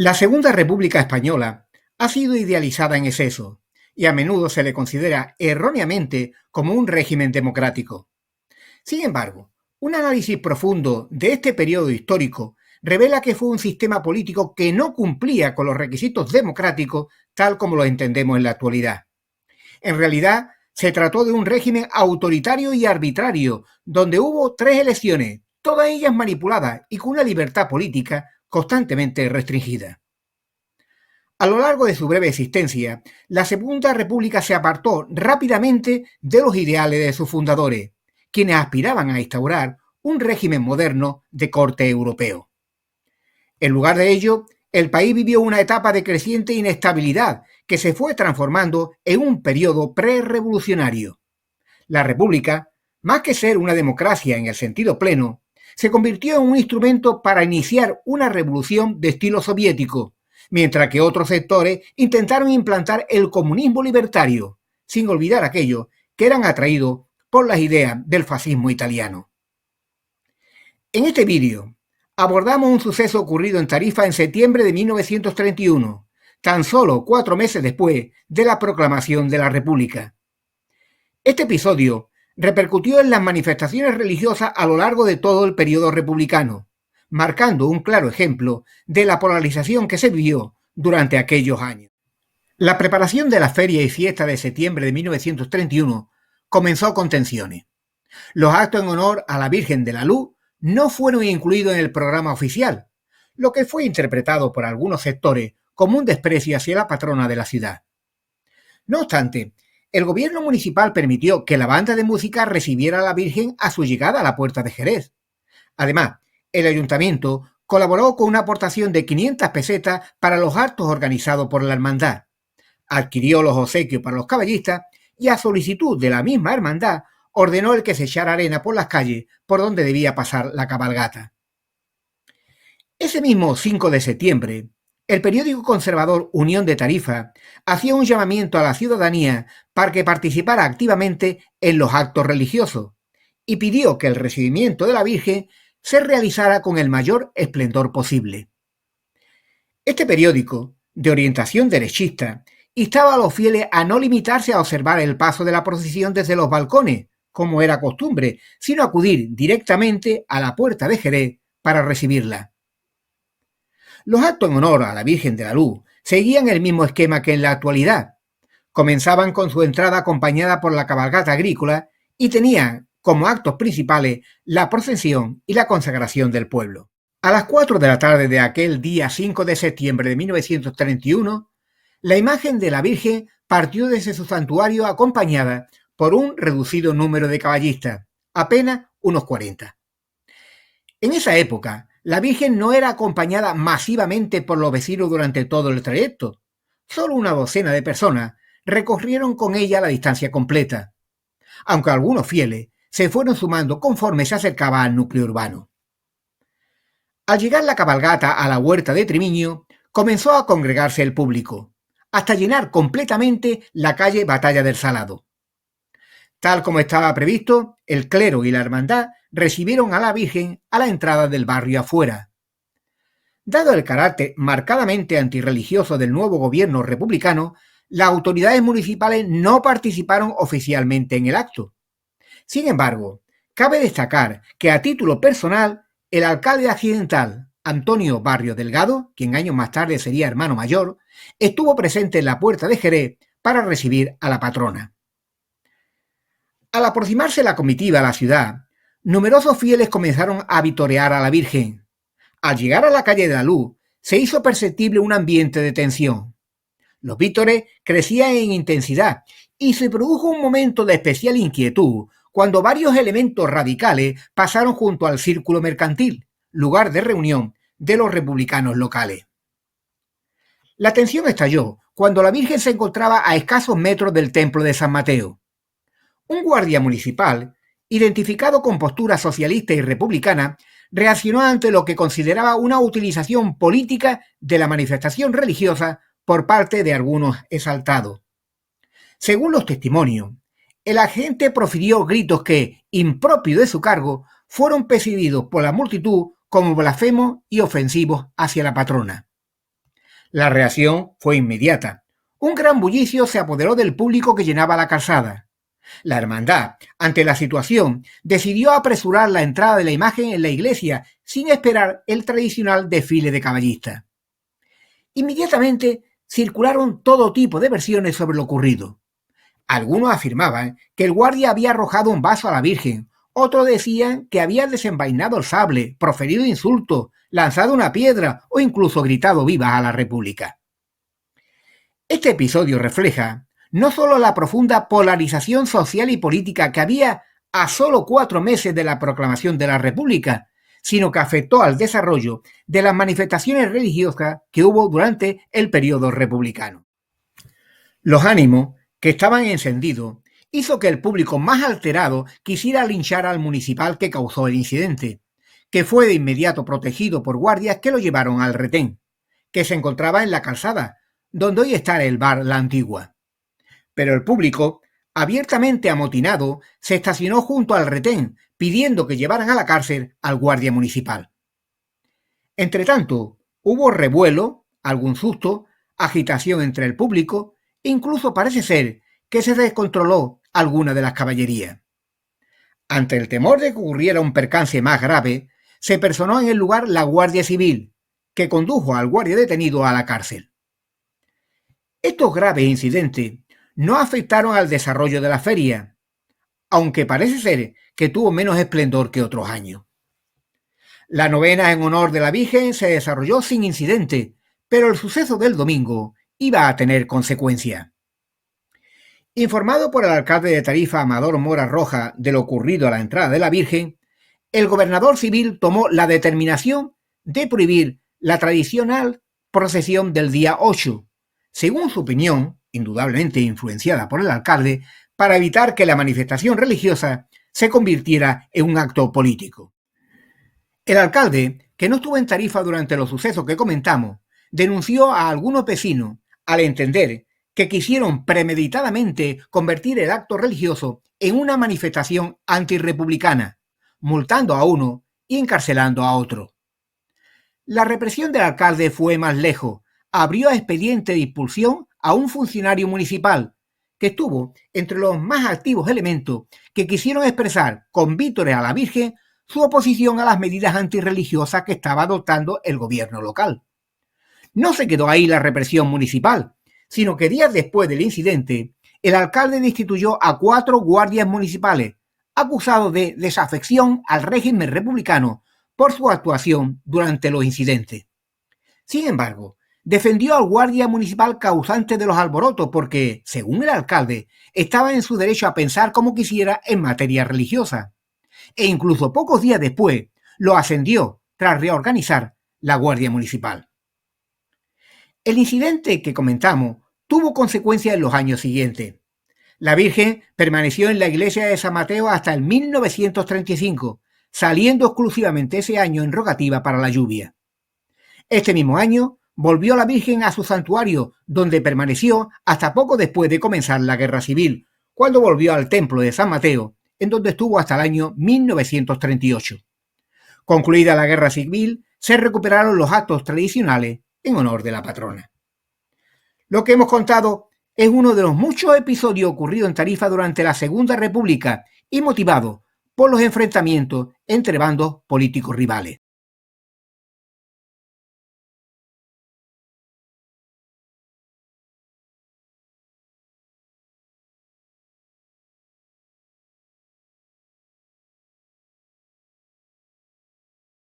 La Segunda República Española ha sido idealizada en exceso y a menudo se le considera erróneamente como un régimen democrático. Sin embargo, un análisis profundo de este periodo histórico revela que fue un sistema político que no cumplía con los requisitos democráticos tal como lo entendemos en la actualidad. En realidad, se trató de un régimen autoritario y arbitrario, donde hubo 3 elecciones, todas ellas manipuladas y con una libertad política constantemente restringida. A lo largo de su breve existencia, la Segunda República se apartó rápidamente de los ideales de sus fundadores, quienes aspiraban a instaurar un régimen moderno de corte europeo. En lugar de ello, el país vivió una etapa de creciente inestabilidad que se fue transformando en un periodo prerevolucionario. La República, más que ser una democracia en el sentido pleno, se convirtió en un instrumento para iniciar una revolución de estilo soviético, mientras que otros sectores intentaron implantar el comunismo libertario, sin olvidar aquellos que eran atraídos por las ideas del fascismo italiano. En este vídeo abordamos un suceso ocurrido en Tarifa en septiembre de 1931, tan solo 4 meses después de la proclamación de la República. Este episodio repercutió en las manifestaciones religiosas a lo largo de todo el periodo republicano, marcando un claro ejemplo de la polarización que se vivió durante aquellos años. La preparación de la feria y fiesta de septiembre de 1931 comenzó con tensiones. Los actos en honor a la Virgen de la Luz no fueron incluidos en el programa oficial, lo que fue interpretado por algunos sectores como un desprecio hacia la patrona de la ciudad. No obstante, el gobierno municipal permitió que la banda de música recibiera a la Virgen a su llegada a la Puerta de Jerez. Además, el ayuntamiento colaboró con una aportación de 500 pesetas para los actos organizados por la hermandad. Adquirió los obsequios para los caballistas y, a solicitud de la misma hermandad, ordenó el que se echara arena por las calles por donde debía pasar la cabalgata. Ese mismo 5 de septiembre, el periódico conservador Unión de Tarifa hacía un llamamiento a la ciudadanía para que participara activamente en los actos religiosos y pidió que el recibimiento de la Virgen se realizara con el mayor esplendor posible. Este periódico, de orientación derechista, instaba a los fieles a no limitarse a observar el paso de la procesión desde los balcones, como era costumbre, sino acudir directamente a la Puerta de Jerez para recibirla. Los actos en honor a la Virgen de la Luz seguían el mismo esquema que en la actualidad. Comenzaban con su entrada acompañada por la cabalgata agrícola y tenían como actos principales la procesión y la consagración del pueblo. A las 4 de la tarde de aquel día 5 de septiembre de 1931, la imagen de la Virgen partió desde su santuario acompañada por un reducido número de caballistas, apenas unos 40. En esa época, la Virgen no era acompañada masivamente por los vecinos durante todo el trayecto. Solo una docena de personas recorrieron con ella la distancia completa, aunque algunos fieles se fueron sumando conforme se acercaba al núcleo urbano. Al llegar la cabalgata a la huerta de Trimiño, comenzó a congregarse el público, hasta llenar completamente la calle Batalla del Salado. Tal como estaba previsto, el clero y la hermandad recibieron a la Virgen a la entrada del barrio afuera. Dado el carácter marcadamente antirreligioso del nuevo gobierno republicano, las autoridades municipales no participaron oficialmente en el acto. Sin embargo, cabe destacar que a título personal, el alcalde accidental, Antonio Barrio Delgado, quien años más tarde sería hermano mayor, estuvo presente en la Puerta de Jerez para recibir a la patrona. Al aproximarse la comitiva a la ciudad, numerosos fieles comenzaron a vitorear a la Virgen. Al llegar a la calle de la Luz, se hizo perceptible un ambiente de tensión. Los vítores crecían en intensidad y se produjo un momento de especial inquietud cuando varios elementos radicales pasaron junto al círculo mercantil, lugar de reunión de los republicanos locales. La tensión estalló cuando la Virgen se encontraba a escasos metros del templo de San Mateo. Un guardia municipal, identificado con postura socialista y republicana, reaccionó ante lo que consideraba una utilización política de la manifestación religiosa por parte de algunos exaltados. Según los testimonios, el agente profirió gritos que, impropios de su cargo, fueron percibidos por la multitud como blasfemos y ofensivos hacia la patrona. La reacción fue inmediata. Un gran bullicio se apoderó del público que llenaba la calzada. La hermandad, ante la situación, decidió apresurar la entrada de la imagen en la iglesia sin esperar el tradicional desfile de caballistas. Inmediatamente circularon todo tipo de versiones sobre lo ocurrido. Algunos afirmaban que el guardia había arrojado un vaso a la Virgen, otros decían que había desenvainado el sable, proferido insultos, lanzado una piedra o incluso gritado vivas a la República. Este episodio refleja no solo la profunda polarización social y política que había a solo 4 meses de la proclamación de la República, sino que afectó al desarrollo de las manifestaciones religiosas que hubo durante el periodo republicano. Los ánimos, que estaban encendidos, hizo que el público más alterado quisiera linchar al municipal que causó el incidente, que fue de inmediato protegido por guardias que lo llevaron al retén, que se encontraba en la calzada, donde hoy está el bar La Antigua. Pero el público, abiertamente amotinado, se estacionó junto al retén, pidiendo que llevaran a la cárcel al guardia municipal. Entretanto, hubo revuelo, algún susto, agitación entre el público, e incluso parece ser que se descontroló alguna de las caballerías. Ante el temor de que ocurriera un percance más grave, se personó en el lugar la Guardia Civil, que condujo al guardia detenido a la cárcel. Estos graves incidentes no afectaron al desarrollo de la feria, aunque parece ser que tuvo menos esplendor que otros años. La novena en honor de la Virgen se desarrolló sin incidente, pero el suceso del domingo iba a tener consecuencias. Informado por el alcalde de Tarifa, Amador Mora Roja, de lo ocurrido a la entrada de la Virgen, el gobernador civil tomó la determinación de prohibir la tradicional procesión del día 8, según su opinión, indudablemente influenciada por el alcalde, para evitar que la manifestación religiosa se convirtiera en un acto político. El alcalde, que no estuvo en Tarifa durante los sucesos que comentamos, denunció a algunos vecinos al entender que quisieron premeditadamente convertir el acto religioso en una manifestación antirrepublicana, multando a uno y encarcelando a otro. La represión del alcalde fue más lejos, abrió expediente de expulsión a un funcionario municipal, que estuvo entre los más activos elementos que quisieron expresar con vítores a la Virgen su oposición a las medidas antirreligiosas que estaba adoptando el gobierno local. No se quedó ahí la represión municipal, sino que días después del incidente, el alcalde destituyó a 4 guardias municipales, acusados de desafección al régimen republicano por su actuación durante los incidentes. Sin embargo, defendió al guardia municipal causante de los alborotos porque, según el alcalde, estaba en su derecho a pensar como quisiera en materia religiosa. E incluso pocos días después lo ascendió tras reorganizar la Guardia Municipal. El incidente que comentamos tuvo consecuencias en los años siguientes. La Virgen permaneció en la iglesia de San Mateo hasta el 1935, saliendo exclusivamente ese año en rogativa para la lluvia. Este mismo año volvió la Virgen a su santuario, donde permaneció hasta poco después de comenzar la Guerra Civil, cuando volvió al templo de San Mateo, en donde estuvo hasta el año 1938. Concluida la Guerra Civil, se recuperaron los actos tradicionales en honor de la patrona. Lo que hemos contado es uno de los muchos episodios ocurridos en Tarifa durante la Segunda República y motivado por los enfrentamientos entre bandos políticos rivales.